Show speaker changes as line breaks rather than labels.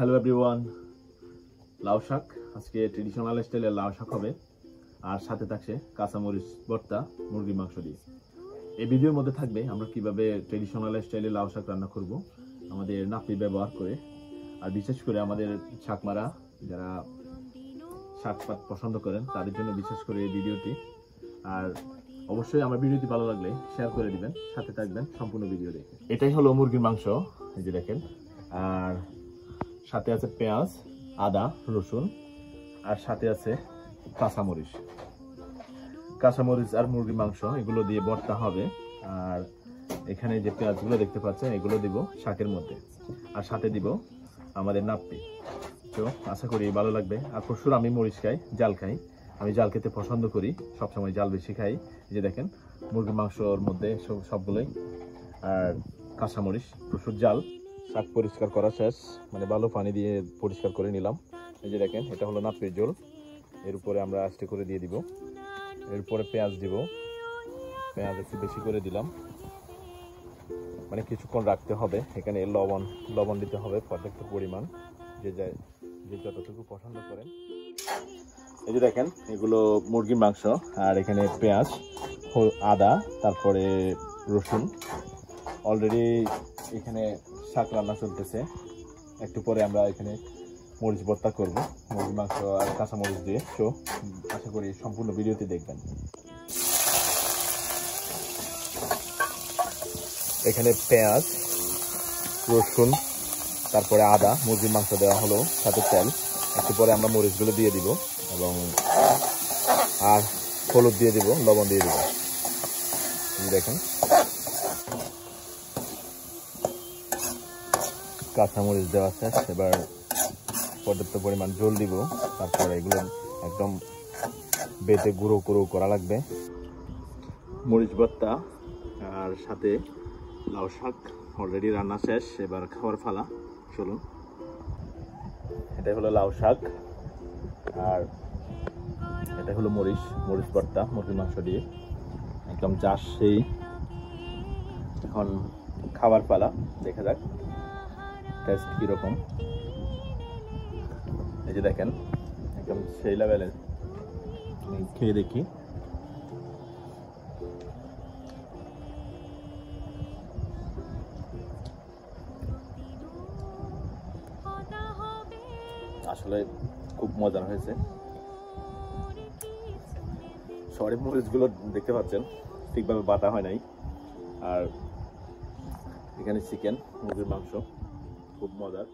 Hello everyone, লাউ শাক আজকে ট্রেডিশনাল স্টাইলে লাউ শাক হবে আর সাথে থাকছে কাঁচামরিচ ভর্তা মুরগির মাংস দিয়ে। এই ভিডিওর মধ্যে থাকবে আমরা কিভাবে ট্রেডিশনাল স্টাইলে লাউ শাক রান্না করব আমাদের নাপি ব্যবহার করে। আর বিশেষ করে আমাদের শাকমারা যারা শাক পাত পছন্দ করেন তাদের জন্য বিশেষ করে এই ভিডিওটি। আর অবশ্যই আমার ভিডিওটি ভালো লাগলে শেয়ার করে দিবেন, সাথে থাকবেন সম্পূর্ণ ভিডিও দেখে। এটাই হলো মুরগির মাংস, এই যে দেখেন। আর সাথে আছে পেঁয়াজ, আদা, রসুন, আর সাথে আছে কাঁচামরিচ আর মুরগির মাংস, এগুলো দিয়ে ভর্তা হবে। আর এখানে যে পেঁয়াজগুলো দেখতে পাচ্ছেন এগুলো দিব শাকের মধ্যে, আর সাথে দিব আমাদের নাপ্পি। তো আশা করি ভালো লাগবে। আর প্রচুর আমি মরিচ খাই, জাল খাই, আমি জাল খেতে পছন্দ করি, সবসময় জাল বেশি খাই। এই যে দেখেন মুরগির মাংসর মধ্যে সবগুলোই, আর কাঁচামরিচ, প্রচুর জাল। শাক পরিষ্কার করা শেষ, মানে ভালো পানি দিয়ে পরিষ্কার করে নিলাম। এই যে দেখেন এটা হলো নাপ্পির ঝোল। এর উপরে আমরা আস্তে করে দিয়ে দিব, এরপরে পেঁয়াজ দিব, পেঁয়াজ একটু বেশি করে দিলাম, মানে কিছুক্ষণ রাখতে হবে। এখানে লবণ দিতে হবে পর্যাপ্ত পরিমাণ, যে যতটুকু পছন্দ করেন। এই যে দেখেন এগুলো মুরগির মাংস, আর এখানে পেঁয়াজ, আদা, তারপরে রসুন। অলরেডি এখানে শাক রান্না চলতেছে, একটু পরে আমরা এখানে মরিচ ভর্তা করব মুরগির মাংস আর কাঁচামরিচ দিয়ে। তো আশা করি সম্পূর্ণ ভিডিওটি দেখবেন। এখানে পেঁয়াজ, রসুন, তারপরে আদা, মুরগির মাংস দেওয়া হলো, সাথে তেল। একটু পরে আমরা মরিচগুলো দিয়ে দিব এবং আর হলুদ দিয়ে দিব, লবণ দিয়ে দিব। দেখেন কাঁচামরিচ দেওয়া শেষ, এবার পর্যাপ্ত পরিমাণ জল দিব। তারপরে এগুলো একদম বেটে গুঁড়ো করা লাগবে। মরিচ ভর্তা আর সাথে লাউ শাক অলরেডি রান্না শেষ, এবার খাওয়ার ফালা। চলুন, এটা হলো লাউ শাক আর এটা হলো মরিচ ভর্তা মুরগির মাংস দিয়ে, একদম জাস সেই। এখন খাবার পালা, দেখা যাক টেস্ট কিরকম। এই যে দেখেন একদম সেই লেভেলের, খেয়ে দেখি। আসলে খুব মজার হয়েছে। সরি, মরিচগুলো দেখতে পাচ্ছেন ঠিকভাবে বাটা হয় নাই। আর এখানে চিকেন, মুরগির মাংস, খুব মজার।